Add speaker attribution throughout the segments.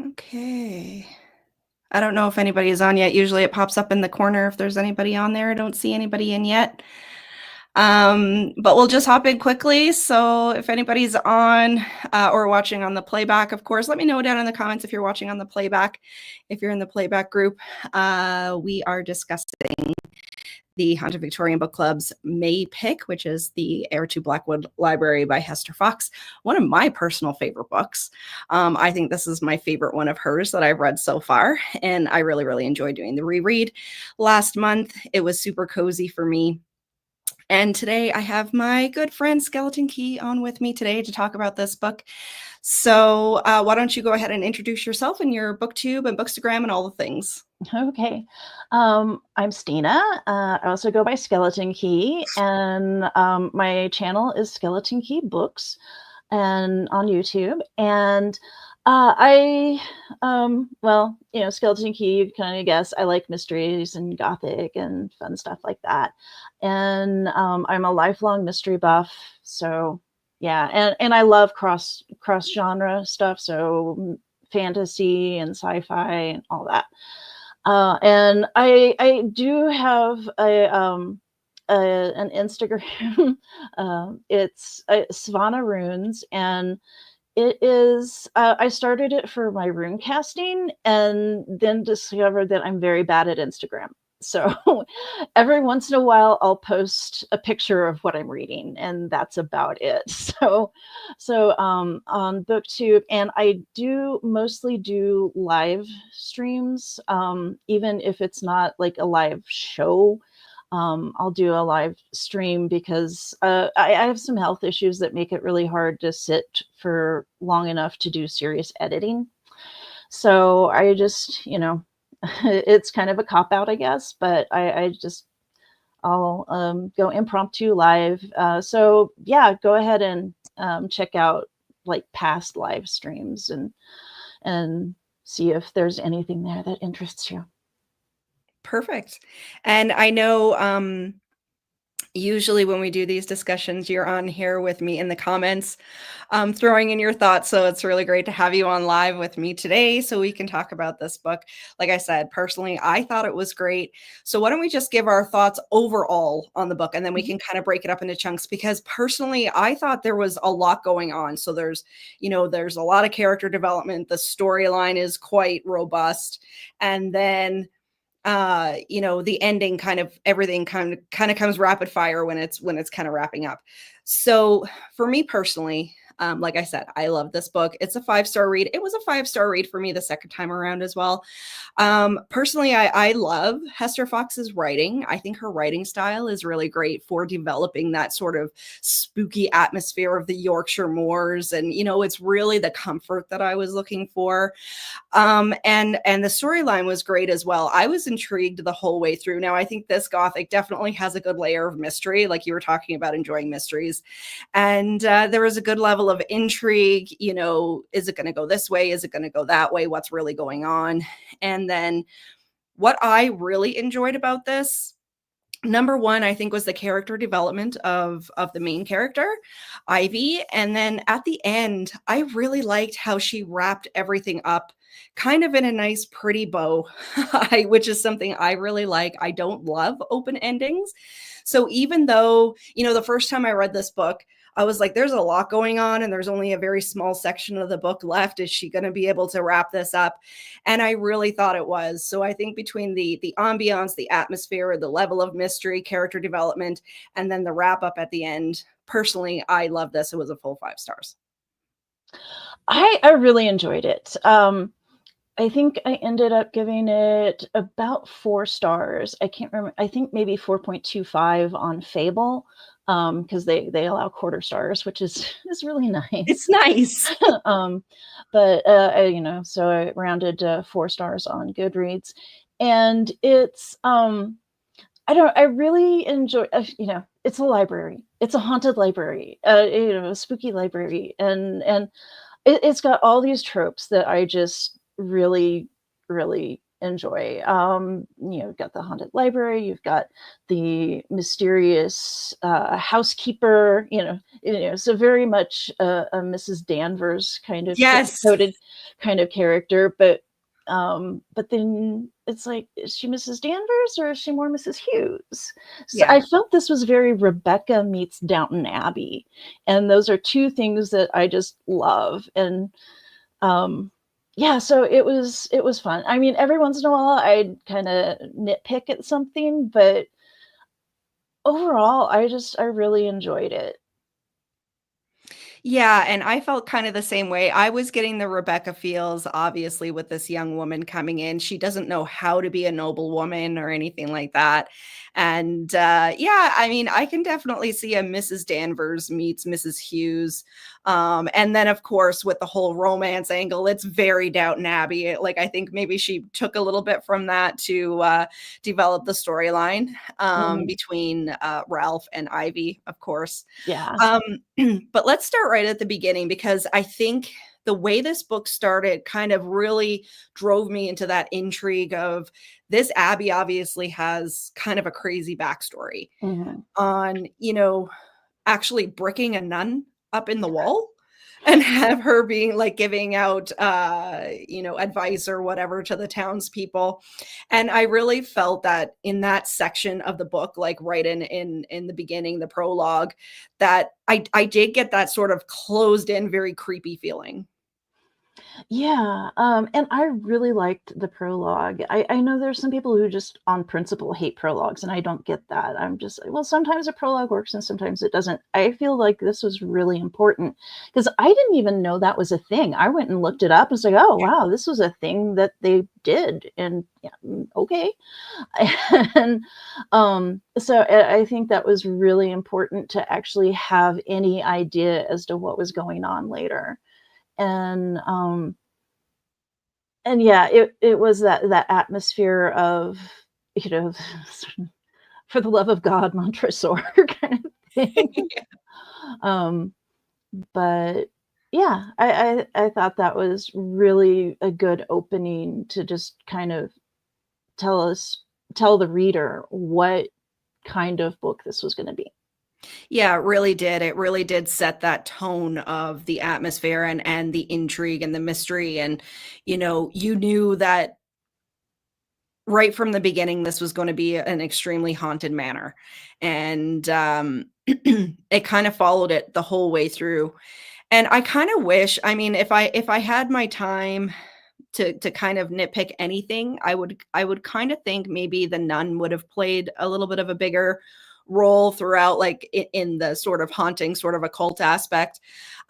Speaker 1: Okay. I don't know if anybody is on yet. Usually it pops up in the corner if there's anybody on there. I don't see anybody in yet. But we'll just hop in quickly. So if anybody's on or watching on the playback, of course, let me know down in the comments if you're watching on the playback. If you're in the playback group, we are discussing the Haunted Victorian Book Club's May pick, which is the Heir to Blackwood Library by Hester Fox, one of my personal favorite books. I think this is my favorite one of hers that I've read so far, and I really, really enjoyed doing the reread last month. It was super cozy for me. And today I have my good friend Skeleton Key on with me today to talk about this book. So why don't you go ahead and introduce yourself and your booktube and bookstagram and all the things.
Speaker 2: Okay. I'm Stina. I also go by Skeleton Key, and my channel is Skeleton Key Books and on YouTube. And well, Skeleton Key, you kind of guess, I like mysteries and gothic and fun stuff like that. And I'm a lifelong mystery buff. So yeah, and I love cross genre stuff. So fantasy and sci-fi and all that. And I do have an Instagram. It's Savannah Runes, and it is. I started it for my rune casting, and then discovered that I'm very bad at Instagram. So every once in a while, I'll post a picture of what I'm reading, and that's about it. So on BookTube, and I do mostly do live streams, even if it's not like a live show. I'll do a live stream because I have some health issues that make it really hard to sit for long enough to do serious editing. So I just, it's kind of a cop out, I guess, but I'll go impromptu live. So yeah, go ahead and check out like past live streams and see if there's anything there that interests you.
Speaker 1: Perfect. And I know usually when we do these discussions, you're on here with me in the comments, throwing in your thoughts. So it's really great to have you on live with me today so we can talk about this book. Like I said, personally, I thought it was great. So why don't we just give our thoughts overall on the book, and then we can kind of break it up into chunks, because personally, I thought there was a lot going on. So there's a lot of character development. The storyline is quite robust. And then the ending, kind of everything kind of comes rapid fire when it's kind of wrapping up. So for me personally, like I said, I love this book. It's a 5-star read. It was a 5-star read for me the second time around as well. Personally, I love Hester Fox's writing. I think her writing style is really great for developing that sort of spooky atmosphere of the Yorkshire moors. And, it's really the comfort that I was looking for. And the storyline was great as well. I was intrigued the whole way through. Now, I think this Gothic definitely has a good layer of mystery, like you were talking about enjoying mysteries. And there was a good level of intrigue. Is it going to go this way? Is it going to go that way? What's really going on? And then what I really enjoyed about this, number one, I think, was the character development of the main character, Ivy. And then at the end, I really liked how she wrapped everything up kind of in a nice, pretty bow, which is something I really like. I don't love open endings. So even though, the first time I read this book, I was like, there's a lot going on and there's only a very small section of the book left. Is she going to be able to wrap this up? And I really thought it was. So I think between the ambiance, the atmosphere, the level of mystery, character development, and then the wrap up at the end, personally, I love this. It was a full 5 stars.
Speaker 2: I really enjoyed it. I think I ended up giving it about 4 stars. I can't remember. I think maybe 4.25 on Fable, because they allow quarter stars, which is really nice.
Speaker 1: It's nice.
Speaker 2: But so I rounded 4 stars on Goodreads, and it's I really enjoy. It's a library. It's a haunted library. A spooky library, and it's got all these tropes that I just really, really enjoy. You've got the haunted library, you've got the mysterious housekeeper, so very much a Mrs. Danvers kind of
Speaker 1: Yes.
Speaker 2: coded kind of character, but then it's like, is she Mrs. Danvers or is she more Mrs. Hughes? So
Speaker 1: Yeah.
Speaker 2: I felt this was very Rebecca meets Downton Abbey, and those are two things that I just love. And yeah, so it was fun. I mean, every once in a while I'd kind of nitpick at something, but overall I really enjoyed it.
Speaker 1: Yeah, and I felt kind of the same way. I was getting the Rebecca feels, obviously, with this young woman coming in. She doesn't know how to be a noble woman or anything like that. And yeah, I mean, I can definitely see a Mrs. Danvers meets Mrs. Hughes. And then, of course, with the whole romance angle, it's very Downton Abbey. Like, I think maybe she took a little bit from that to develop the storyline
Speaker 2: Mhm.
Speaker 1: between Ralph and Ivy, of course.
Speaker 2: Yeah.
Speaker 1: Um, but let's start right at the beginning because I think the way this book started kind of really drove me into that intrigue of this Abby obviously has kind of a crazy backstory
Speaker 2: Mhm.
Speaker 1: on, actually bricking a nun up in the wall and have her being like giving out advice or whatever to the townspeople. And I really felt that in that section of the book, like right in the beginning, the prologue, that I did get that sort of closed in, very creepy feeling.
Speaker 2: Yeah, and I really liked the prologue. I know there's some people who just on principle hate prologues, and I don't get that. I'm just well, sometimes a prologue works and sometimes it doesn't. I feel like this was really important because I didn't even know that was a thing. I went and looked it up and was like, oh wow, this was a thing that they did, and yeah, okay. And so I think that was really important to actually have any idea as to what was going on later. And yeah, it was that atmosphere of, you know, for the love of God, Montresor kind of thing. Um, but yeah, I thought that was really a good opening to just kind of tell us tell the reader what kind of book this was gonna be.
Speaker 1: Yeah, it really did. It really did set that tone of the atmosphere and the intrigue and the mystery. And, you knew that right from the beginning, this was gonna be an extremely haunted manor, and, it kind of followed it the whole way through, and I kinda wish I mean, if I had my time to kind of nitpick anything, I would kinda think maybe the nun would have played a little bit of a bigger role throughout, like, in the sort of haunting, sort of occult aspect,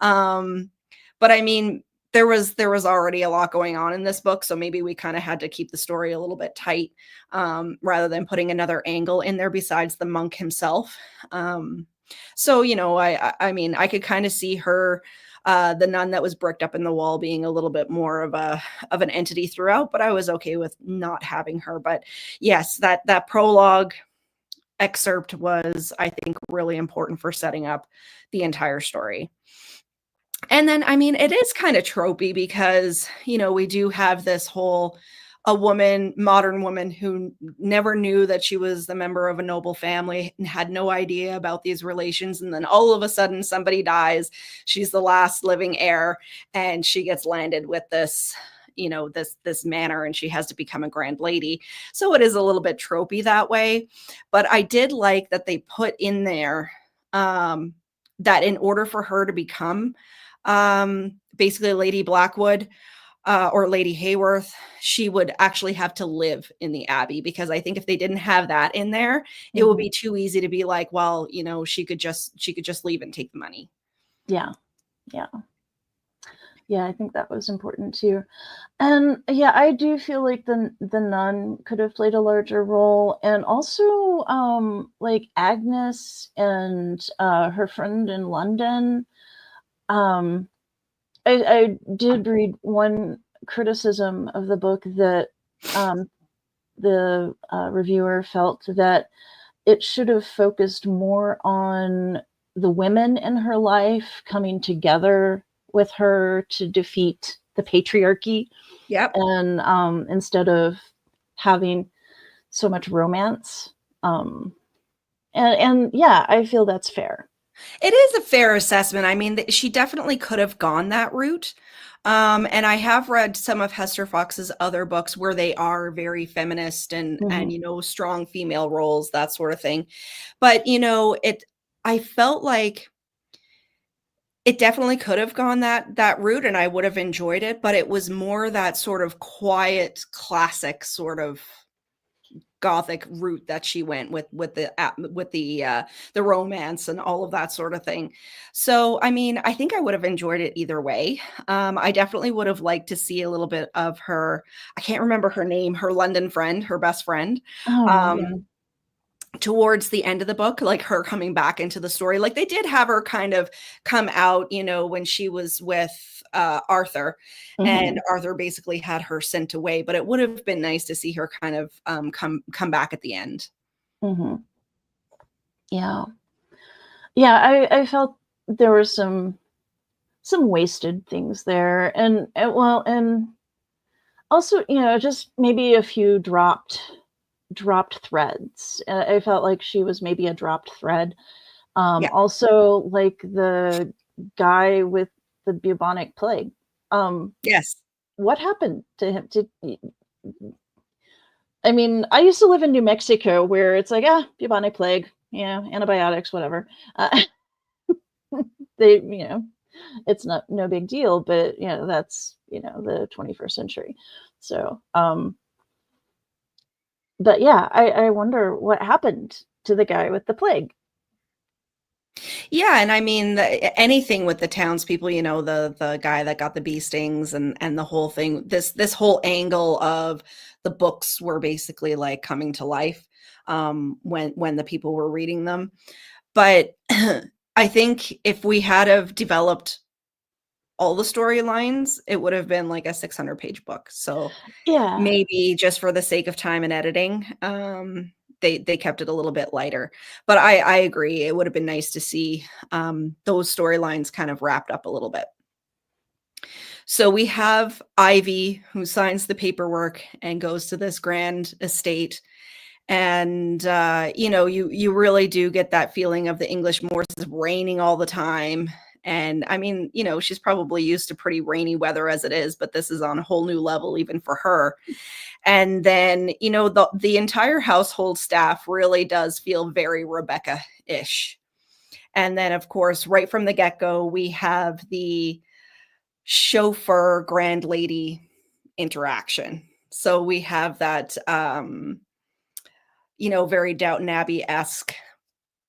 Speaker 1: um, but I mean, there was already a lot going on in this book, so maybe we kinda had to keep the story a little bit tight, rather than putting another angle in there besides the monk himself, so, I mean, I could kinda see her, the nun that was bricked up in the wall being a little bit more of an entity throughout, but I was okay with not having her, but yes, that prologue excerpt was, I think, really important for setting up the entire story. And then, I mean, it is kinda tropey because, we do have this whole a woman modern woman who never knew that she was the member of a noble family and had no idea about these relations, and then all of a sudden somebody dies, she's the last living heir, and she gets landed with this, this manor, and she has to become a grand lady. So it is a little bit tropey that way, but I did like that they put in there, that in order for her to become basically Lady Blackwood, or Lady Hayworth, she would actually have to live in the Abbey because I think if they didn't have that in there, it would
Speaker 2: Mhm.
Speaker 1: be too easy to be like, well, she could just leave and take the money.
Speaker 2: Yeah, yeah. Yeah, I think that was important too. And yeah, I do feel like the nun could have played a larger role, and also like Agnes and her friend in London. Um I did read one criticism of the book that um the reviewer felt that it should have focused more on the women in her life coming together with her to defeat the patriarchy,
Speaker 1: Yep.
Speaker 2: and instead of having so much romance. And yeah, I feel that's fair.
Speaker 1: It is a fair assessment. I mean, she definitely could have gone that route. And I have read some of Hester Fox's other books where they are very feminist and
Speaker 2: Mhm.
Speaker 1: strong female roles, that sort of thing. But I felt like it definitely could have gone that route, and I would have enjoyed it, but it was more that sort of quiet, classic sort of gothic route that she went with the romance and all of that sort of thing. So, I mean, I think I would have enjoyed it either way. I definitely would have liked to see a little bit of her. I can't remember her name, her London friend, her best friend.
Speaker 2: Oh, yeah.
Speaker 1: Um, towards the end of the book, like her coming back into the story. Like they did have her kind of come out, when she was with Arthur, and
Speaker 2: Mhm.
Speaker 1: Arthur basically had her sent away, but it would have been nice to see her kind of come back at the end.
Speaker 2: Mhm. Yeah. Yeah, I felt there were some wasted things there, and also, just maybe a few dropped threads. I felt like she was maybe a dropped thread.
Speaker 1: Yeah.
Speaker 2: Also, like the guy with the bubonic plague. Um,
Speaker 1: Yes.
Speaker 2: what happened to him? I mean, I used to live in New Mexico where it's like, bubonic plague, antibiotics, whatever. They, it's not no big deal, but that's the 21st century. So, but yeah, I wonder what happened to the guy with the plague.
Speaker 1: Yeah, and I mean anything with the townspeople, the guy that got the bee stings and the whole thing. This whole angle of the books were basically like coming to life when the people were reading them. But I think if we had have developed all the storylines, it would have been like a 600-page book. So
Speaker 2: Yeah.
Speaker 1: maybe just for the sake of time and editing, they kept it a little bit lighter. But I agree, it would have been nice to see those storylines kind of wrapped up a little bit. So we have Ivy who signs the paperwork and goes to this grand estate. And you really do get that feeling of the English moors raining all the time. And I mean, she's probably used to pretty rainy weather as it is, but this is on a whole new level even for her. And then, the entire household staff really does feel very Rebecca-ish. And then, of course, right from the get-go, we have the chauffeur grand lady interaction. So we have that very Downton Abbey-esque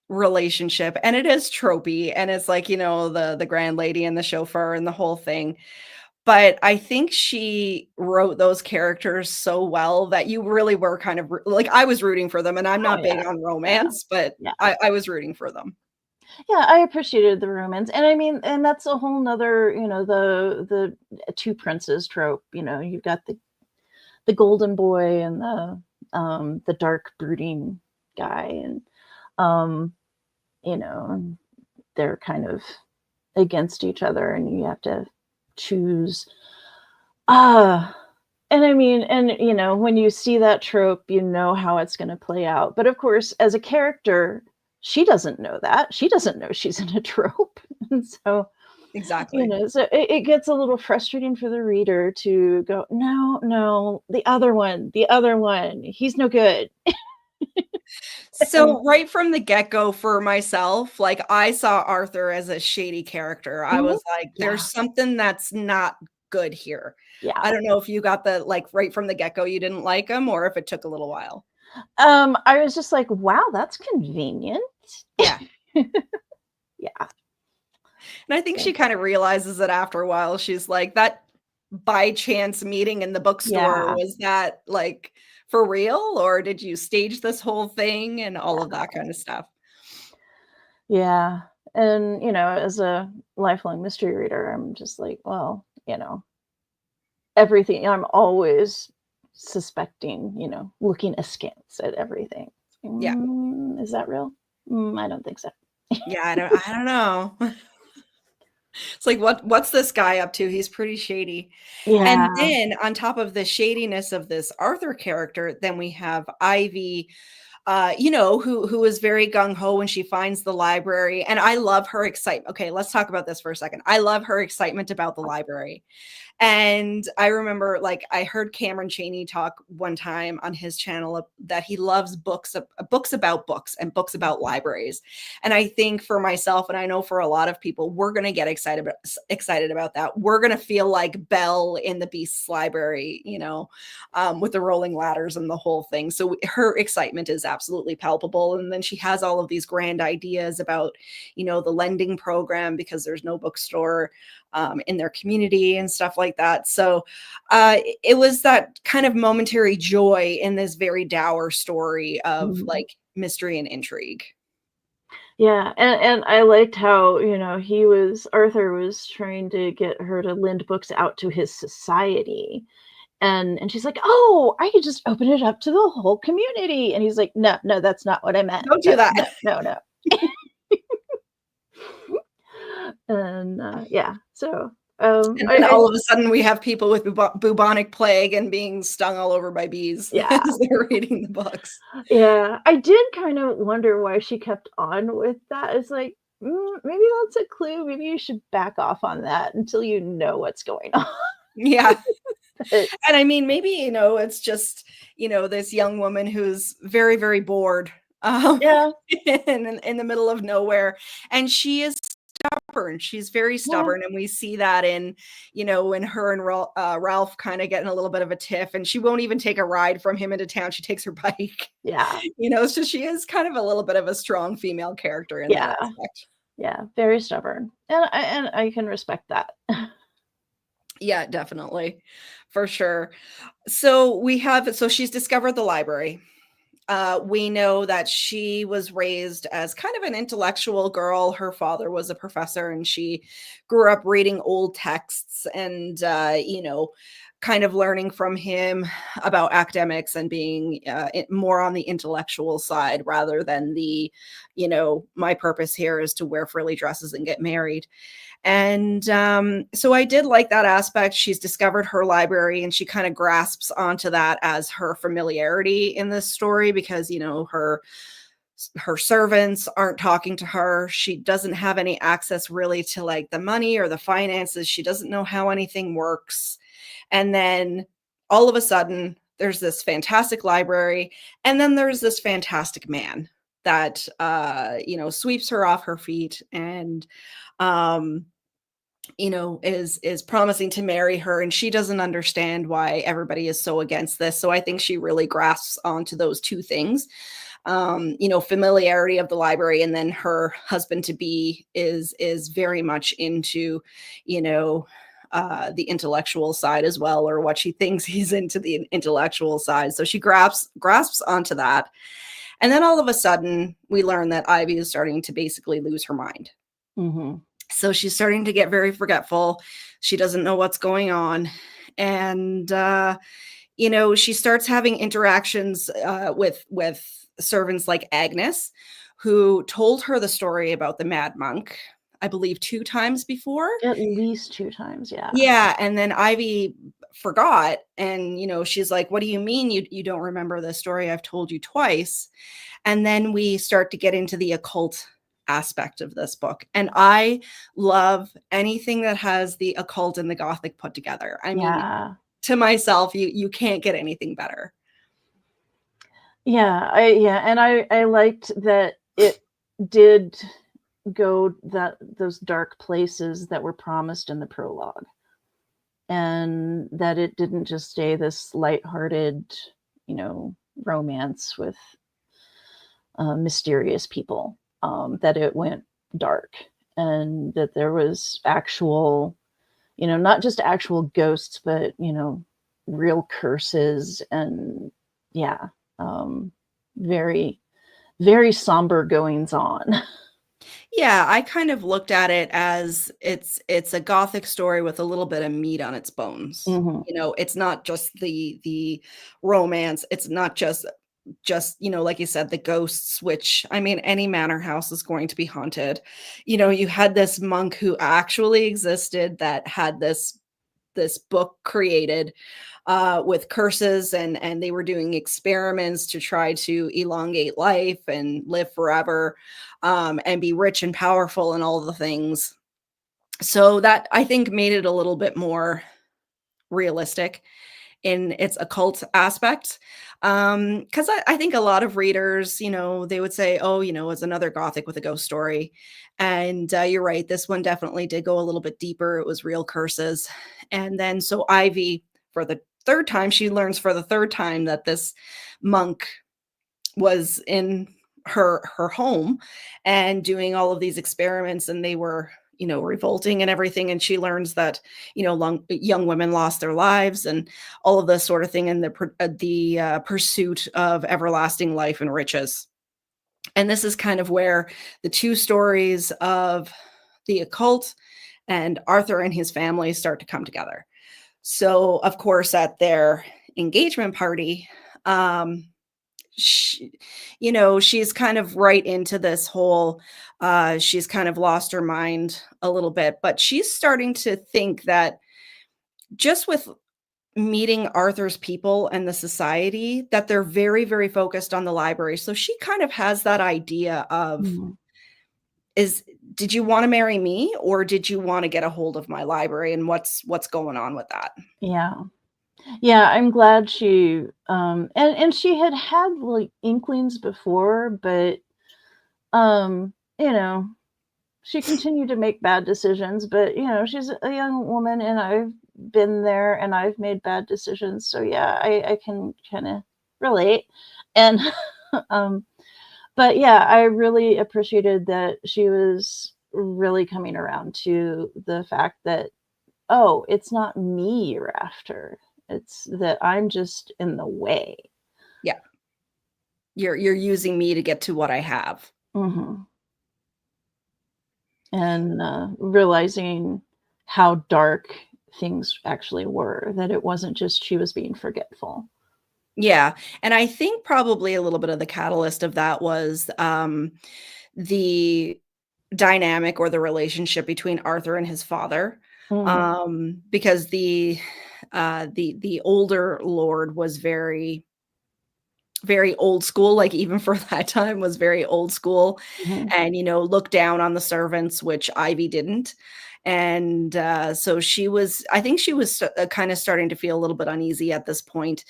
Speaker 1: relationship, and it is tropey, and it's like, the grand lady and the chauffeur and the whole thing. But I think she wrote those characters so well that you really were kind of like, I was rooting for them, and I'm
Speaker 2: Oh
Speaker 1: not big
Speaker 2: yeah.
Speaker 1: on
Speaker 2: Yeah.
Speaker 1: romance, but
Speaker 2: Yeah.
Speaker 1: I was rooting for them.
Speaker 2: Yeah, I appreciated the romance, and I mean, and that's a whole nother, the two princes trope. You've got the golden boy and the dark brooding guy, and um, and they're kind of against each other, and you have to choose. Ah, and I mean, and when you see that trope, you know how it's going to play out. But of course, as a character, she doesn't know that. She doesn't know she's in a trope, and so
Speaker 1: Exactly.
Speaker 2: so it gets a little frustrating for the reader to go, no, no, the other one, he's no good. And
Speaker 1: So, right from the get-go for myself, like, I saw Arthur as a shady character. I
Speaker 2: Mhm.
Speaker 1: was like,
Speaker 2: Yeah,
Speaker 1: "There's something that's not good here."
Speaker 2: yeah.
Speaker 1: I don't know if you got the like, right from the get-go, you didn't like him or if it took a little while.
Speaker 2: I was just like, wow, that's convenient.
Speaker 1: Yeah.
Speaker 2: Yeah.
Speaker 1: And I think
Speaker 2: So
Speaker 1: she kind of realizes it after a while. She's like, that by chance meeting in the bookstore,
Speaker 2: yeah,
Speaker 1: was that like for real? Or did you stage this whole thing and all of that kind of stuff?
Speaker 2: yeah. And as a lifelong mystery reader, I'm just like, well, everything. I'm always suspecting, looking askance at everything.
Speaker 1: Yeah.
Speaker 2: Is that real? I don't think so.
Speaker 1: Yeah. I don't know. It's like, what's this guy up to? He's pretty shady. And
Speaker 2: Yeah.
Speaker 1: then on top of the shadiness of this Arthur character, then we have Ivy, who is very gung ho when she finds the library. And I love her excitement. Okay, let's talk about this for a second. I love her excitement about the library. And I remember, like, I heard Cameron Chaney talk one time on his channel that he loves books about books and books about libraries. And I think for myself, and I know for a lot of people, we're going to get excited about that. We're going to feel like Belle in the Beast's library, with the rolling ladders and the whole thing. So her excitement is absolutely palpable. And then she has all of these grand ideas about, the lending program, because there's no bookstore in their community and stuff like that. So it was that kind of momentary joy in this very dour story of like mystery and intrigue.
Speaker 2: Yeah, and I liked how, Arthur was trying to get her to lend books out to his society. And she's like, "Oh, I could just open it up to the whole community." And he's like, "No, no, that's not what I meant.
Speaker 1: Don't do that.
Speaker 2: No, no, no." And yeah, so
Speaker 1: And then all of a sudden we have people with bubonic plague and being stung all over by bees
Speaker 2: Yeah.
Speaker 1: as they're reading the books.
Speaker 2: Yeah, I did kind of wonder why she kept on with that. It's like, maybe that's a clue. Maybe you should back off on that until you know what's going on.
Speaker 1: Yeah.
Speaker 2: But
Speaker 1: And I mean, maybe, it's just, this young woman who's very, very bored
Speaker 2: yeah,
Speaker 1: in the middle of nowhere. And she is stubborn. She's very
Speaker 2: yeah,
Speaker 1: stubborn. And we see that in, when her and Ralph kind of getting a little bit of a tiff, and she won't even take a ride from him into town. She takes her bike.
Speaker 2: yeah,
Speaker 1: So she is kind of a little bit of a strong female character in that
Speaker 2: yeah,
Speaker 1: aspect.
Speaker 2: yeah, very stubborn. And I can respect that.
Speaker 1: Yeah, definitely. For sure. So she's discovered the library. We know that she was raised as kind of an intellectual girl. Her father was a professor, and she grew up reading old texts and, kind of learning from him about academics and being more on the intellectual side rather than the, my purpose here is to wear frilly dresses and get married. And so I did like that aspect. She's discovered her library, and she kind of grasps onto that as her familiarity in this story because, her servants aren't talking to her. She doesn't have any access really to like the money or the finances. She doesn't know how anything works. And then all of a sudden, there's this fantastic library, and then there's this fantastic man that sweeps her off her feet and is promising to marry her, and she doesn't understand why everybody is so against this. So I think she really grasps onto those two things. Familiarity of the library, and then her husband to be is very much into, the intellectual side as well, or what she thinks he's into the intellectual side. So she grasps onto that. And then all of a sudden we learn that Ivy is starting to basically lose her mind.
Speaker 2: Mm-hmm.
Speaker 1: So she's starting to get very forgetful. She doesn't know what's going on. And, she starts having interactions with servants like Agnes, who told her the story about the Mad Monk, I believe 2 times before.
Speaker 2: At least 2 times, yeah.
Speaker 1: Yeah, and then Ivy forgot, and, she's like, "What do you mean you don't remember the story I've told you twice?" And then we start to get into the occult aspect of this book. And I love anything that has the occult and the Gothic put together. I mean, to myself, you can't get anything better.
Speaker 2: Yeah, and I liked that it did go those dark places that were promised in the prologue, and that it didn't just stay this lighthearted, romance with mysterious people. That it went dark, and that there was actual, not just actual ghosts, but real curses, and yeah, very, very somber goings on.
Speaker 1: Yeah, I kind of looked at it as it's a Gothic story with a little bit of meat on its bones.
Speaker 2: Mm-hmm.
Speaker 1: It's not just the romance. It's not just just, like you said, the ghosts, which, I mean, any manor house is going to be haunted. You had this monk who actually existed that had this book created with curses, and they were doing experiments to try to elongate life and live forever, and be rich and powerful and all the things. So that, I think, made it a little bit more realistic in its occult aspect. Because I think a lot of readers, they would say, oh, it's another gothic with a ghost story. And you're right, this one definitely did go a little bit deeper. It was real curses. And then so Ivy, for the third time, she learns for the third time that this monk was in her home and doing all of these experiments, and they were revolting and everything. And she learns that young women lost their lives and all of this sort of thing in the pursuit of everlasting life and riches. And this is kind of where the two stories of the occult and Arthur and his family start to come together. So of course at their engagement party, she, she's kind of right into this whole, she's kind of lost her mind a little bit, but she's starting to think that just with meeting Arthur's people and the society, that they're very, very focused on the library. So she kind of has that idea of,
Speaker 2: Mhm.
Speaker 1: did you want to marry me, or did you want to get a hold of my library, and what's going on with that?
Speaker 2: Yeah. Yeah, I'm glad she, and she had, like, inklings before, but, you know, she continued to make bad decisions, but, she's a young woman, and I've been there, and I've made bad decisions, so, yeah, I can kinda relate, and, um, but, yeah, I really appreciated that she was really coming around to the fact that, "Oh, it's not me you're after. It's that I'm just in the way."
Speaker 1: Yeah, you're using me to get to what I have.
Speaker 2: Mhm. And, realizing how dark things actually were, that it wasn't just she was being forgetful.
Speaker 1: Yeah, and I think probably a little bit of the catalyst of that was, the dynamic or the relationship between Arthur and his father,
Speaker 2: Mhm,
Speaker 1: because the older lord was very, very old school, like, even for that time, was very old school,
Speaker 2: mhm,
Speaker 1: and, looked down on the servants, which Ivy didn't. And, so I think she was, kinda starting to feel a little bit uneasy at this point.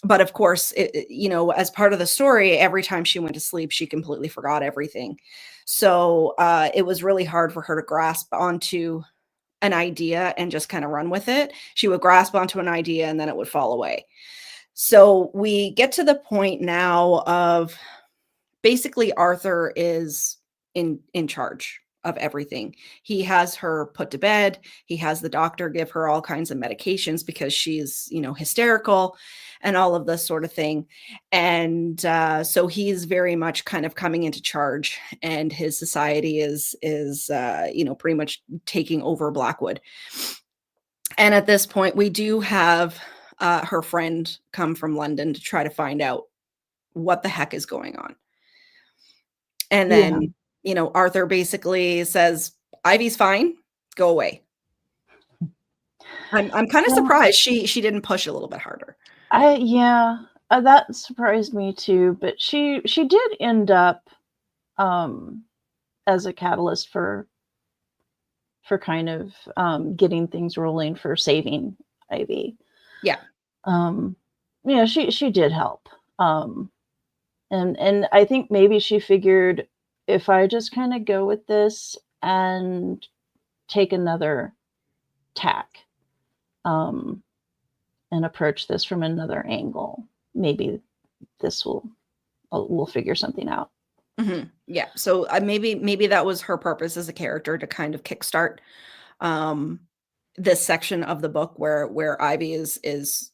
Speaker 1: But of course, as part of the story, every time she went to sleep, she completely forgot everything. So, it was really hard for her to grasp onto an idea and just kinda run with it. She would grasp onto an idea, and then it would fall away. So we get to the point now of, basically, Arthur is in charge of everything. He has her put to bed. He has the doctor give her all kinds of medications because she's, hysterical and all of this sort of thing. And so he's very much kind of coming into charge, and his society is pretty much taking over Blackwood. And at this point, we do have her friend come from London to try to find out what the heck is going on. And
Speaker 2: yeah.
Speaker 1: then, Arthur basically says, "Ivy's fine, go away." I'm kinda
Speaker 2: Well,
Speaker 1: surprised she didn't push a little bit harder.
Speaker 2: yeah, that surprised me too, but she did end up, um, as a catalyst for kind of, getting things rolling for saving Ivy.
Speaker 1: Yeah.
Speaker 2: Um, she did help, and I think maybe she figured, if I just kinda go with this and take another tack, um, and approach this from another angle, maybe this we'll figure something out.
Speaker 1: Mhm. Yeah, so, maybe that was her purpose as a character, to kind of kickstart, um, this section of the book where Ivy is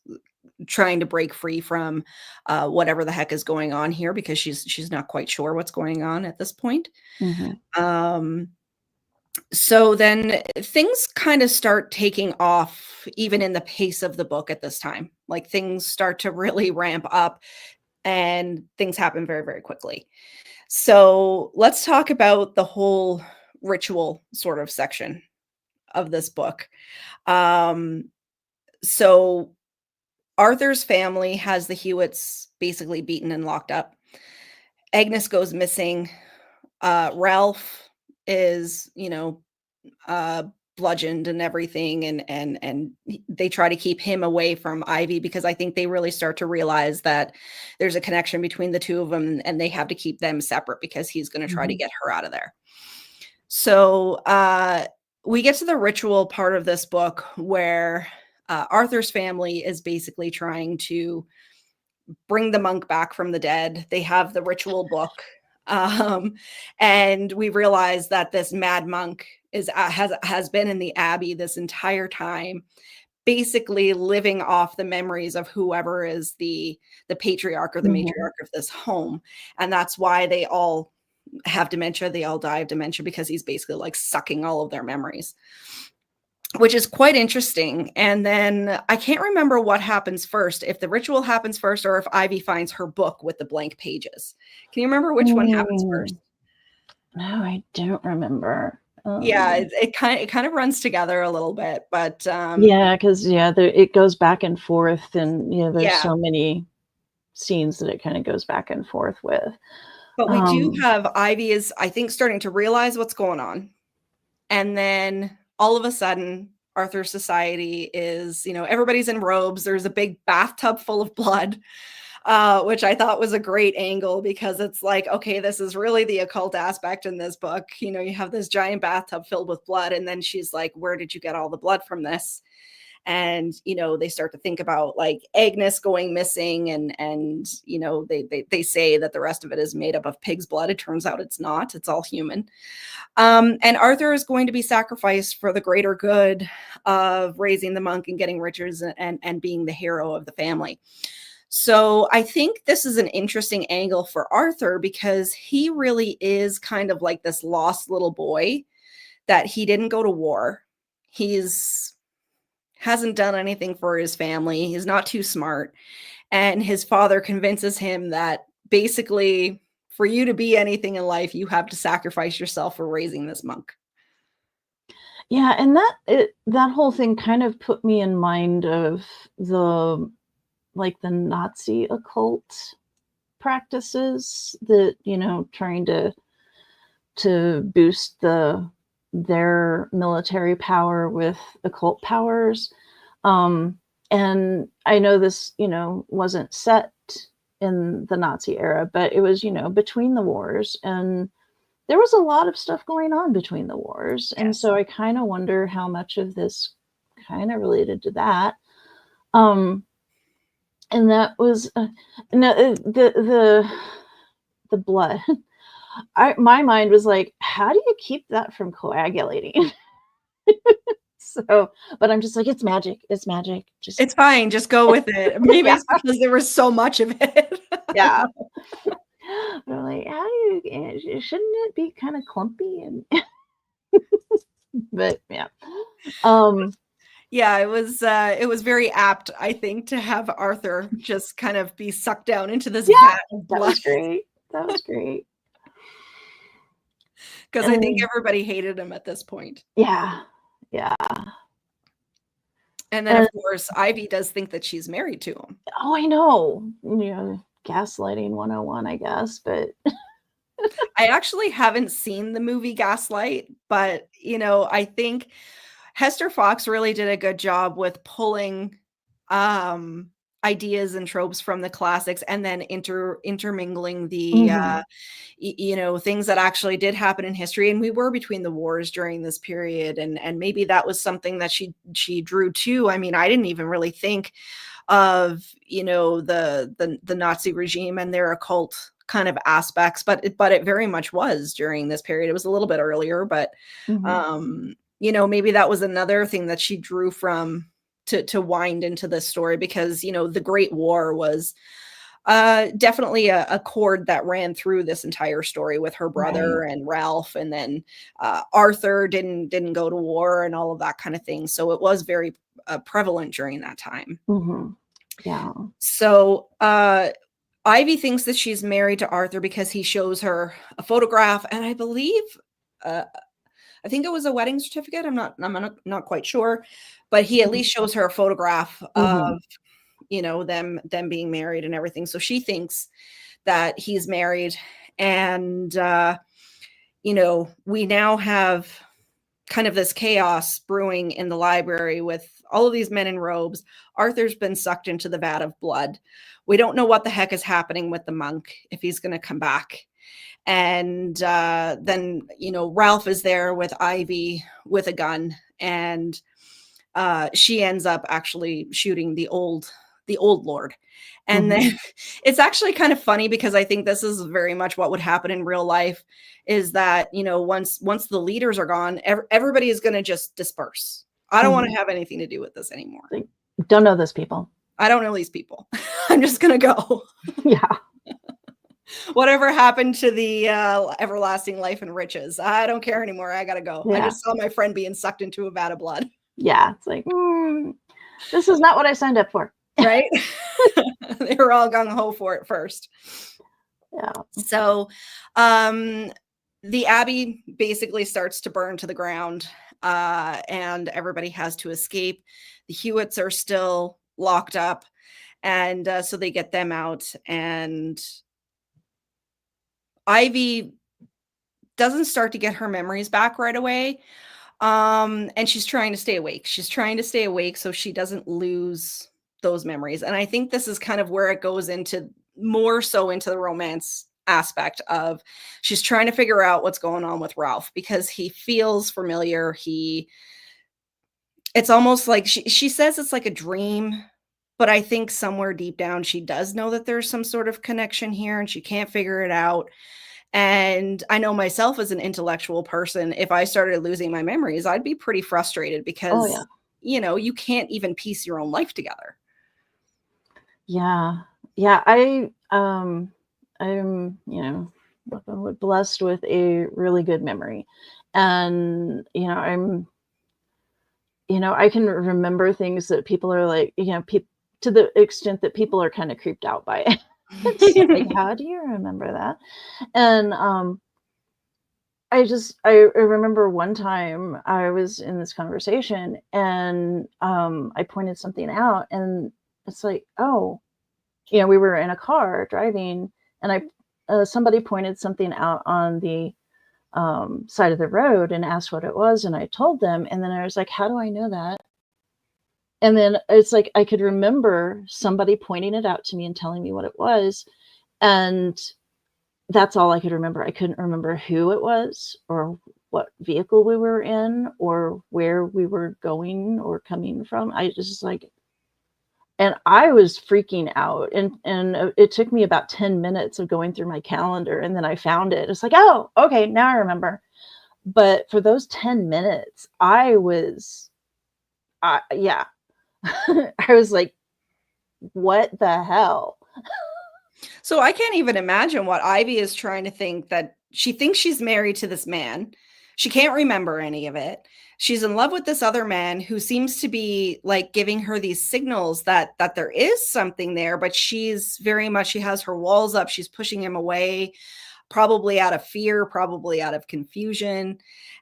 Speaker 1: trying to break free from, whatever the heck is going on here, because she's not quite sure what's going on at this point.
Speaker 2: Mhm,
Speaker 1: Um, so then things kind of start taking off, even in the pace of the book at this time. Like, things start to really ramp up. and things happen very, very quickly. So let's talk about the whole ritual sort of section of this book. Um, so Arthur's family has the Hewitts basically beaten and locked up. Agnes goes missing. Ralph is, uh, bludgeoned and everything, and they try to keep him away from Ivy because I think they really start to realize that there's a connection between the two of them, and they have to keep them separate because he's going to try to
Speaker 2: Mhm.
Speaker 1: get her out of there. So we get to the ritual part of this book where Arthur's family is basically trying to bring the monk back from the dead. They have the ritual book. Um, and we realize that this mad monk has been in the abbey this entire time, basically living off the memories of whoever is the patriarch or the
Speaker 2: Mhm.
Speaker 1: matriarch of this home. And that's why they all have dementia. They all die of dementia because he's basically like sucking all of their memories, which is quite interesting. And then I can't remember what happens first, if the ritual happens first or if Ivy finds her book with the blank pages. Can you remember which one happens first?
Speaker 2: Mm. No, I don't remember.
Speaker 1: Yeah, it kind of runs together a little bit, but
Speaker 2: Yeah, 'cause, yeah, it goes back and forth and, there's
Speaker 1: yeah.
Speaker 2: so many scenes that it kinda goes back and forth with.
Speaker 1: But we do
Speaker 2: Um
Speaker 1: have Ivy is, I think, starting to realize what's going on. And then all of a sudden, Arthur's society is, everybody's in robes. There's a big bathtub full of blood, which I thought was a great angle because it's like, okay, this is really the occult aspect in this book. You have this giant bathtub filled with blood, and then she's like, where did you get all the blood from this? And they start to think about like Agnes going missing, and they say that the rest of it is made up of pig's blood. It turns out it's not. It's all human. And Arthur is going to be sacrificed for the greater good of raising the monk and getting riches and being the hero of the family. So I think this is an interesting angle for Arthur because he really is kind of like this lost little boy that he didn't go to war. He's hasn't done anything for his family. He's not too smart. And his father convinces him that basically for you to be anything in life, you have to sacrifice yourself for raising this monk.
Speaker 2: Yeah, and that whole thing kind of put me in mind of the the Nazi occult practices that, trying to boost their military power with occult powers. And I know this, wasn't set in the Nazi era, but it was, between the wars, and there was a lot of stuff going on between the wars. And
Speaker 1: Yes.
Speaker 2: so I kind of wonder how much of this kind of related to that. Um, and that was no, the blood. My mind was like, how do you keep that from coagulating? So, but I'm just like, it's magic. It's magic. Just
Speaker 1: It's fine, just go with it. Maybe
Speaker 2: yeah,
Speaker 1: it's because there was so much of it.
Speaker 2: yeah. But I'm like, how do shouldn't it be kind of clumpy and but yeah. Um
Speaker 1: Yeah, it was very apt, I think, to have Arthur just kind of be sucked down into this
Speaker 2: yeah,
Speaker 1: vat of
Speaker 2: that
Speaker 1: blood
Speaker 2: was great. That was great.
Speaker 1: because I think
Speaker 2: And
Speaker 1: everybody hated him at this point.
Speaker 2: yeah. Yeah.
Speaker 1: And then,
Speaker 2: And
Speaker 1: of course, Ivy does think that she's married to him.
Speaker 2: oh, I know. Gaslighting 101, I guess, but
Speaker 1: I actually haven't seen the movie Gaslight, but, I think Hester Fox really did a good job with pulling um, ideas and tropes from the classics and then intermingling the
Speaker 2: mhm.
Speaker 1: things that actually did happen in history. And we were between the wars during this period, and maybe that was something that she drew to. I mean, I didn't even really think of the Nazi regime and their occult kind of aspects, but it very much was during this period. It was a little bit earlier, but
Speaker 2: Mhm.
Speaker 1: maybe that was another thing that she drew from to wind into this story because the Great War was definitely a chord that ran through this entire story with her
Speaker 2: Right.
Speaker 1: brother and Ralph, and then Arthur didn't go to war and all of that kind of thing. So it was very prevalent during that time.
Speaker 2: Mhm. Yeah.
Speaker 1: So Ivy thinks that she's married to Arthur because he shows her a photograph, and I believe, uh, I think it was a wedding certificate. I'm not quite sure, but he at least shows her a photograph
Speaker 2: Mhm.
Speaker 1: of, them being married and everything. So she thinks that he's married, and we now have kind of this chaos brewing in the library with all of these men in robes. Arthur's been sucked into the vat of blood. We don't know what the heck is happening with the monk, if he's going to come back. And then, Ralph is there with Ivy with a gun, and she ends up actually shooting the old lord. And then it's actually kind of funny because I think this is very much what would happen in real life, is that, once the leaders are gone, everybody is going to just disperse. I don't want to have anything to do with this anymore.
Speaker 2: Like, don't know those people.
Speaker 1: I don't know these people. I'm just going to go.
Speaker 2: Yeah.
Speaker 1: Whatever happened to the everlasting life and riches? I don't care anymore. I got to go. I
Speaker 2: Yeah.
Speaker 1: just saw my friend being sucked into a vat of blood.
Speaker 2: Yeah. It's like, this is not what I signed up for.
Speaker 1: Right? They were all gung ho for it first.
Speaker 2: Yeah.
Speaker 1: So the Abbey basically starts to burn to the ground, and everybody has to escape. The Hewitts are still locked up, and so they get them out, and Ivy doesn't start to get her memories back right away. And she's trying to stay awake. She's trying to stay awake so she doesn't lose those memories. And I think this is kind of where it goes into more so into the romance aspect of, she's trying to figure out what's going on with Ralph because he feels familiar. It's almost like she says it's like a dream, but I think somewhere deep down she does know that there's some sort of connection here and she can't figure it out. And I know myself as an intellectual person, if I started losing my memories, I'd be pretty frustrated because, you can't even piece your own life together.
Speaker 2: Yeah. Yeah. I'm, blessed with a really good memory. And, I can remember things that people are like, to the extent that people are kind of creeped out by it. It's like, how do you remember that? And I remember one time I was in this conversation and I pointed something out and it's like, oh, we were in a car driving and somebody pointed something out on the side of the road and asked what it was, and I told them, and then I was like, how do I know that? And then it's like I could remember somebody pointing it out to me and telling me what it was, and that's all I could remember. I couldn't remember who it was or what vehicle we were in or where we were going or coming from. I just like, and I was freaking out, and it took me about 10 minutes of going through my calendar, and then I found it. It's like, oh, okay, now I remember. But for those 10 minutes, I was like, what the hell?
Speaker 1: So I can't even imagine what Ivy is trying to think, that she thinks she's married to this man. She can't remember any of it. She's in love with this other man who seems to be like giving her these signals that there is something there, but she's very much, she has her walls up. She's pushing him away, probably out of fear, probably out of confusion.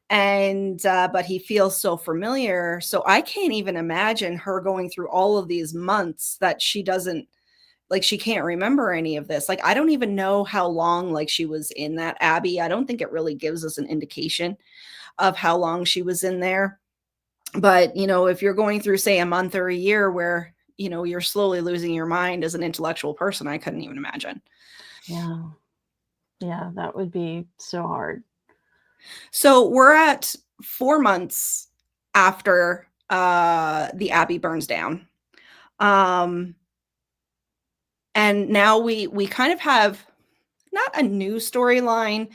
Speaker 1: And but he feels so familiar. So I can't even imagine her going through all of these months that she doesn't, like, she can't remember any of this. Like, I don't even know how long, like, she was in that abbey. I don't think it really gives us an indication of how long she was in there. But, if you're going through, say, a month or a year where, you're slowly losing your mind as an intellectual person, I couldn't even imagine.
Speaker 2: Yeah. Yeah, that would be so hard.
Speaker 1: So we're at 4 months after the abbey burns down. And now we kind of have not a new storyline,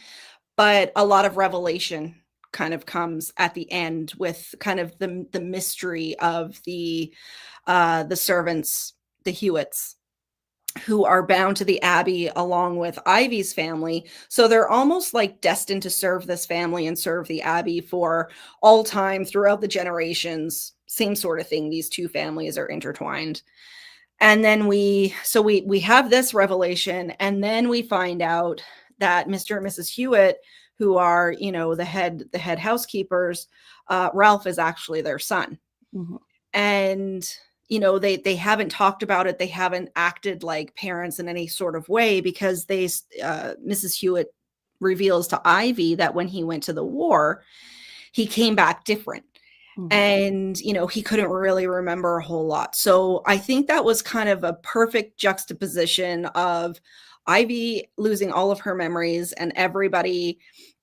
Speaker 1: but a lot of revelation kind of comes at the end with kind of the mystery of the servants, the Hewitts, who are bound to the abbey along with Ivy's family. So they're almost like destined to serve this family and serve the abbey for all time throughout the generations. Same sort of thing. These two families are intertwined. And then we have this revelation, and then we find out that Mr. and Mrs. Hewitt, who are, the head housekeepers, Ralph is actually their son.
Speaker 2: Mhm.
Speaker 1: And they haven't talked about it. They haven't acted like parents in any sort of way, because Mrs. Hewitt reveals to Ivy that when he went to the war, he came back different.
Speaker 2: Mhm.
Speaker 1: And he couldn't really remember a whole lot. So I think that was kind of a perfect juxtaposition of Ivy losing all of her memories, and everybody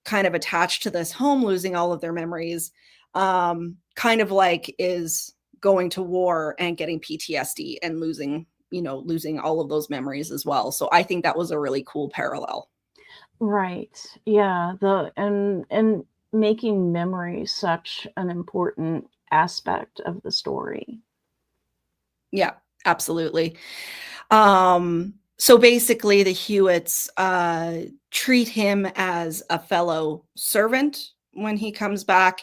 Speaker 1: kind of attached to this home losing all of their memories, kind of like is going to war and getting PTSD and losing all of those memories as well. So I think that was a really cool parallel.
Speaker 2: Right. Yeah, and making memory such an important aspect of the story.
Speaker 1: Yeah, absolutely. So basically the Hewitts treat him as a fellow servant when he comes back.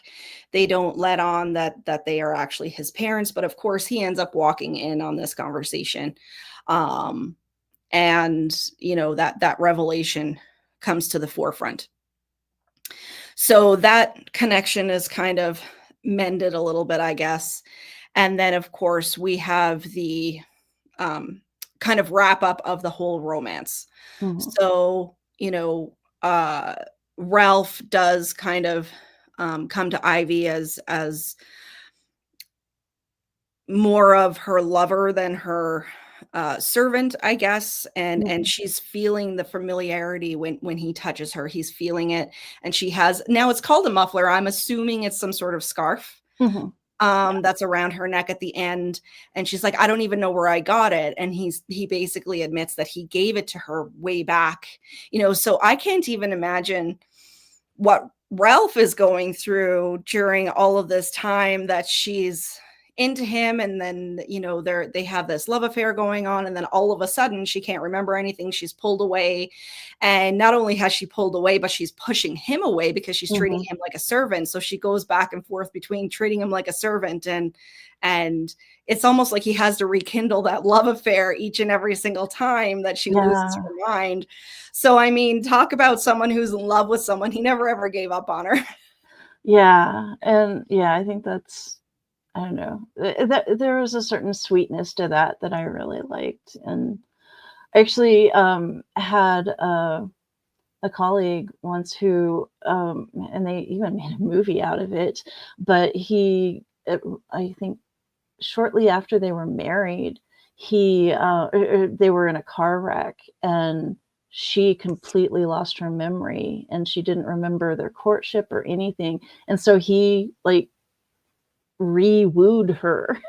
Speaker 1: They don't let on that they are actually his parents, but of course he ends up walking in on this conversation. Um, and that revelation comes to the forefront. So that connection is kind of mended a little bit, I guess. And then of course we have the kind of wrap up of the whole romance.
Speaker 2: Mhm.
Speaker 1: So, Ralph does kind of come to Ivy as more of her lover than her servant, I guess, and
Speaker 2: Mhm.
Speaker 1: she's feeling the familiarity when he touches her. He's feeling it, and she has now. It's called a muffler. I'm assuming it's some sort of scarf
Speaker 2: Mhm. Yeah.
Speaker 1: that's around her neck at the end, and she's like, I don't even know where I got it. And he basically admits that he gave it to her way back. So I can't even imagine what Ralph is going through during all of this time that she's into him, and then they have this love affair going on, and then all of a sudden she can't remember anything. She's pulled away, and not only has she pulled away, but she's pushing him away because she's treating
Speaker 2: Mhm.
Speaker 1: him like a servant. So she goes back and forth between treating him like a servant, and it's almost like he has to rekindle that love affair each and every single time that she loses
Speaker 2: Yeah.
Speaker 1: her mind. So I mean, talk about someone who's in love with someone. He never ever gave up on her.
Speaker 2: Yeah, and yeah, I think that's I don't know. That there was a certain sweetness to that I really liked, and I actually, had a colleague once who, and they even made a movie out of it, but I think shortly after they were married, they were in a car wreck, and she completely lost her memory, and she didn't remember their courtship or anything, and so he, like, re-wooed her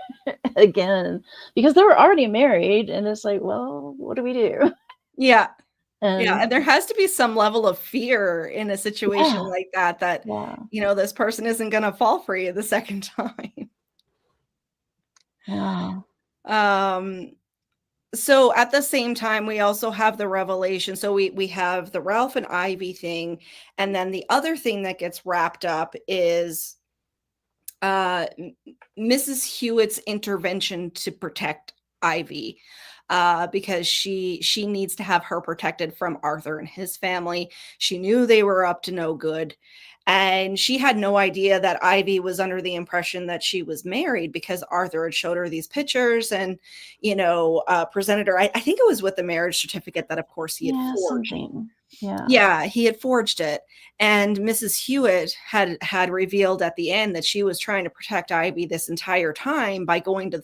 Speaker 2: again because they were already married, and it's like, "Well, what do we do?"
Speaker 1: Yeah. Yeah,
Speaker 2: And
Speaker 1: and there has to be some level of fear in a situation
Speaker 2: yeah,
Speaker 1: like that,
Speaker 2: yeah,
Speaker 1: this person isn't gonna fall for you the second time.
Speaker 2: yeah.
Speaker 1: Um, so at the same time, we also have the revelation. So we have the Ralph and Ivy thing, and then the other thing that gets wrapped up is Mrs. Hewitt's intervention to protect Ivy, because she needs to have her protected from Arthur and his family. She knew they were up to no good, and she had no idea that Ivy was under the impression that she was married, because Arthur had showed her these pictures and presented her. I think it was with the marriage certificate that, of course, he had
Speaker 2: Yeah,
Speaker 1: forged.
Speaker 2: something. Yeah.
Speaker 1: Yeah, he had forged it, and Mrs. Hewitt had revealed at the end that she was trying to protect Ivy this entire time by going to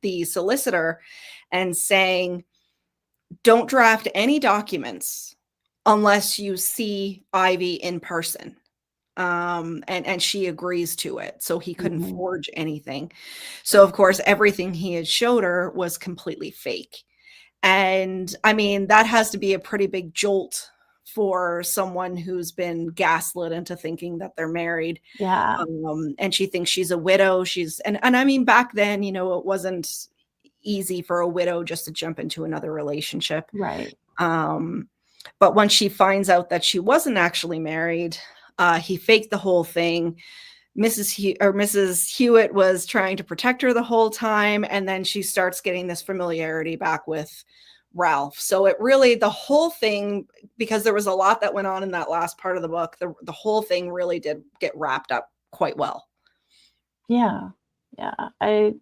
Speaker 1: the solicitor and saying, "Don't draft any documents unless you see Ivy in person." And she agrees to it, so he couldn't
Speaker 2: Mhm.
Speaker 1: forge anything. So, of course, everything he had showed her was completely fake. And I mean, that has to be a pretty big jolt for someone who's been gaslit into thinking that they're married.
Speaker 2: Yeah,
Speaker 1: And she thinks she's a widow. And I mean, back then, it wasn't easy for a widow just to jump into another relationship.
Speaker 2: right.
Speaker 1: Um, but when she finds out that she wasn't actually married, he faked the whole thing, Mrs. Hewitt was trying to protect her the whole time, and then she starts getting this familiarity back with Ralph. So it really, the whole thing, because there was a lot that went on in that last part of the book, the whole thing really did get wrapped up quite well.
Speaker 2: Yeah. Yeah. I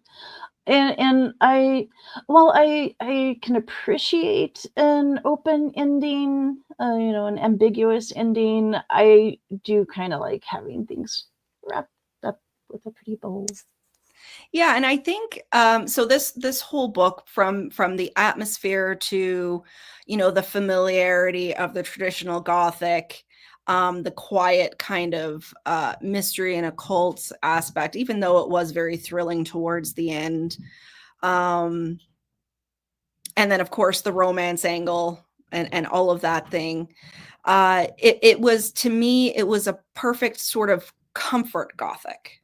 Speaker 2: can appreciate an open ending, an ambiguous ending. I do kind of like having things wrapped up with a pretty bow.
Speaker 1: Yeah, and I think so this whole book, from the atmosphere to, the familiarity of the traditional Gothic, the quiet kind of mystery and occult aspect, even though it was very thrilling towards the end. And then of course the romance angle and all of that thing. It was, to me, it was a perfect sort of comfort Gothic.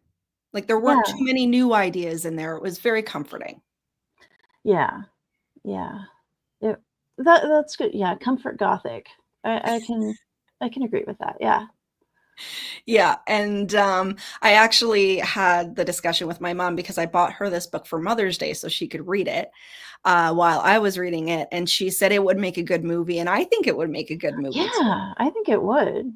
Speaker 1: Like, there weren't
Speaker 2: Yeah.
Speaker 1: too many new ideas in there. It was very comforting.
Speaker 2: Yeah. Yeah. That's good. Yeah, comfort Gothic. I can agree with that. Yeah.
Speaker 1: Yeah, and I actually had the discussion with my mom because I bought her this book for Mother's Day so she could read it while I was reading it, and she said it would make a good movie, and I think it would make a good movie too.
Speaker 2: Yeah, I think it would.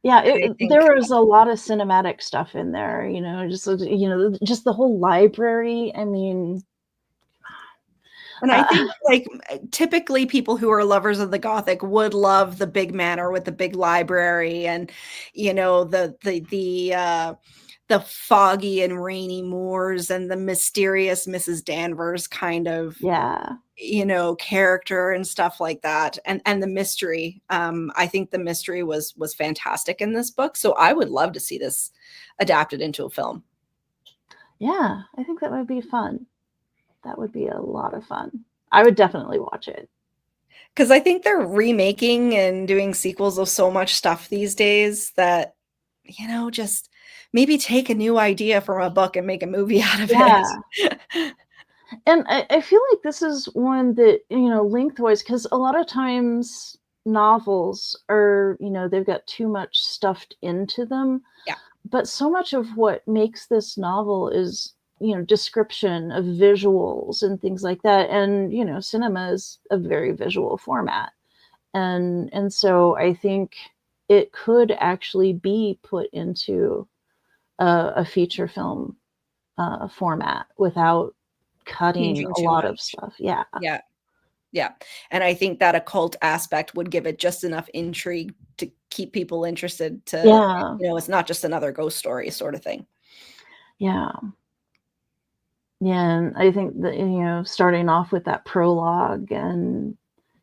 Speaker 2: Yeah,
Speaker 1: And I think,
Speaker 2: there was a lot of cinematic stuff in there, just the whole library. I mean, uh,
Speaker 1: like, typically people who are lovers of the Gothic would love the big manor with the big library, and the foggy and rainy moors, and the mysterious Mrs. Danvers kind of,
Speaker 2: yeah,
Speaker 1: character and stuff like that, and the mystery. I think the mystery was fantastic in this book, so I would love to see this adapted into a film.
Speaker 2: yeah, I think that would be fun. That would be a lot of fun. I would definitely watch it.
Speaker 1: Because I think they're remaking and doing sequels of so much stuff these days that, just maybe take a new idea from a book and make a movie out of
Speaker 2: Yeah,
Speaker 1: it.
Speaker 2: and I feel like this is one that, lengthwise, because a lot of times novels are, they've got too much stuffed into them.
Speaker 1: Yeah.
Speaker 2: But so much of what makes this novel is, description of visuals and things like that. And, cinema is a very visual format. And so I think it could actually be put into a feature film format without cutting
Speaker 1: Changing
Speaker 2: a
Speaker 1: too
Speaker 2: lot of
Speaker 1: much.
Speaker 2: stuff. Yeah.
Speaker 1: Yeah. Yeah. And I think that occult aspect would give it just enough intrigue to keep people interested to,
Speaker 2: Yeah.
Speaker 1: it's not just another ghost story sort of thing.
Speaker 2: Yeah. Yeah. And I think that, starting off with that prologue and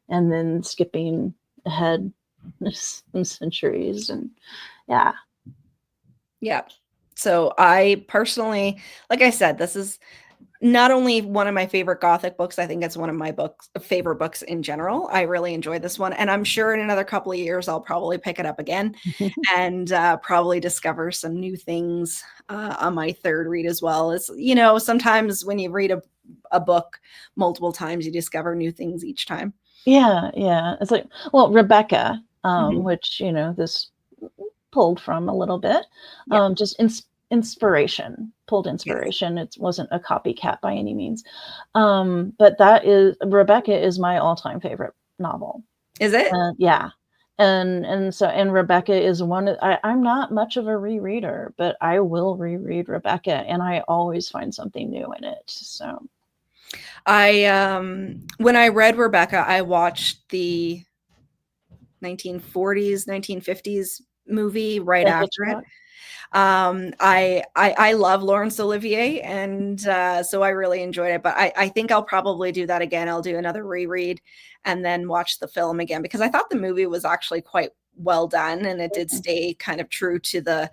Speaker 2: then skipping ahead some centuries, and yeah.
Speaker 1: Yeah. So I personally, like I said, this is not only one of my favorite Gothic books, I think it's one of my favorite books in general. I really enjoyed this one, and I'm sure in another couple of years I'll probably pick it up again and probably discover some new things on my third read as well. As sometimes when you read a book multiple times, you discover new things each time.
Speaker 2: Yeah, yeah. It's like, well, Rebecca,
Speaker 1: Mhm.
Speaker 2: which, this pulled from a little bit,
Speaker 1: Yeah.
Speaker 2: just pulled
Speaker 1: Yes.
Speaker 2: inspiration. It wasn't a copycat by any means. But Rebecca is my all-time favorite novel.
Speaker 1: Is it?
Speaker 2: Yeah. And Rebecca is I'm not much of a rereader, but I will reread Rebecca, and I always find something new in it. So
Speaker 1: When I read Rebecca, I watched the 1940s, 1950s movie right
Speaker 2: The
Speaker 1: after it.
Speaker 2: Hitchcock.
Speaker 1: I love Laurence Olivier, and so I really enjoyed it. But I think I'll probably do that again. I'll do another reread and then watch the film again, because I thought the movie was actually quite well done, and it did stay kind of true to the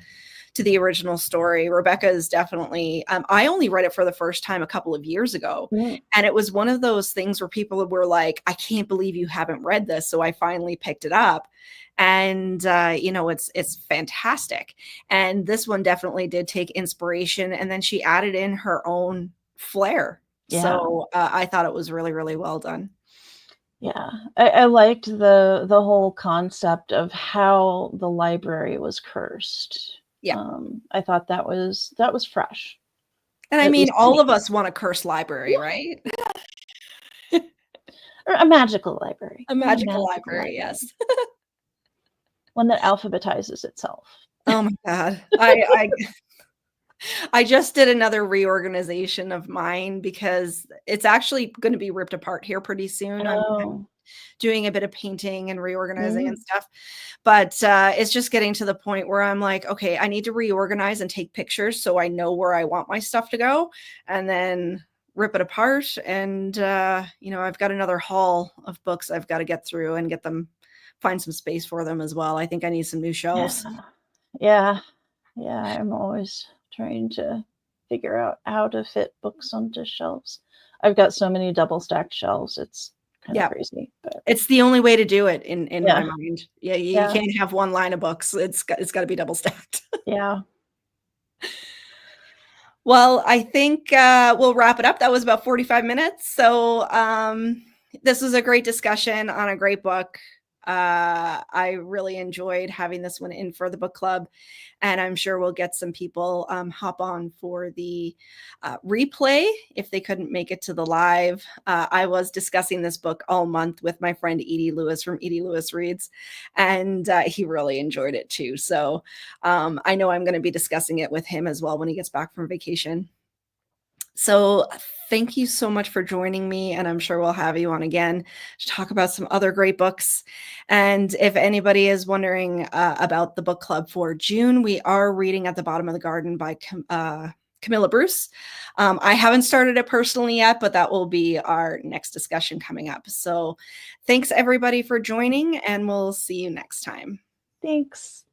Speaker 1: original story. Rebecca is definitely, I only read it for the first time a couple of years ago.
Speaker 2: Mm.
Speaker 1: And it was one of those things where people were like, I can't believe you haven't read this. So I finally picked it up. And it's fantastic. And this one definitely did take inspiration. And then she added in her own flair.
Speaker 2: Yeah.
Speaker 1: So I thought it was really, really well done.
Speaker 2: Yeah, I liked the whole concept of how the library was cursed.
Speaker 1: Yeah.
Speaker 2: I thought that was fresh.
Speaker 1: And I
Speaker 2: At
Speaker 1: mean,
Speaker 2: least to
Speaker 1: all
Speaker 2: me.
Speaker 1: of us want a cursed library, right?
Speaker 2: Or a magical library.
Speaker 1: A magical library, yes.
Speaker 2: One that alphabetizes itself.
Speaker 1: Oh my god. I just did another reorganization of mine because it's actually gonna be ripped apart here pretty soon. I'm
Speaker 2: Oh.
Speaker 1: doing a bit of painting and reorganizing and
Speaker 2: Mm.
Speaker 1: stuff, but, it's just getting to the point where I'm like, "Okay, I need to reorganize and take pictures so I know where I want my stuff to go, and then rip it apart," and, I've got another haul of books I've gotta get through and get them find some space for them as well. I think I need some new
Speaker 2: Yeah.
Speaker 1: shelves.
Speaker 2: Yeah. Yeah, I'm always trying to figure out how to fit books onto shelves. I've got so many double stacked shelves, it's kinda
Speaker 1: Yeah.
Speaker 2: crazy, but
Speaker 1: It's the only way to do it in my
Speaker 2: yeah.
Speaker 1: mind. Yeah, you
Speaker 2: Yeah.
Speaker 1: can't have one line of books. It's gotta be double stacked.
Speaker 2: Yeah.
Speaker 1: Well, I think, we'll wrap it up. That was about 45 minutes. So, this was a great discussion on a great book. I really enjoyed having this one in for the book club, and I'm sure we'll get some people, hop on for the, replay if they couldn't make it to the live. I was discussing this book all month with my friend Edie Lewis from Edie Lewis Reads, and, he really enjoyed it too. So, I know I'm gonna be discussing it with him as well when he gets back from vacation. So, thank you so much for joining me, and I'm sure we'll have you on again to talk about some other great books. And if anybody is wondering about the book club for June, we are reading At the Bottom of the Garden by Camilla Bruce. I haven't started it personally yet, but that will be our next discussion coming up. So, thanks everybody for joining, and we'll see you next time.
Speaker 2: Thanks.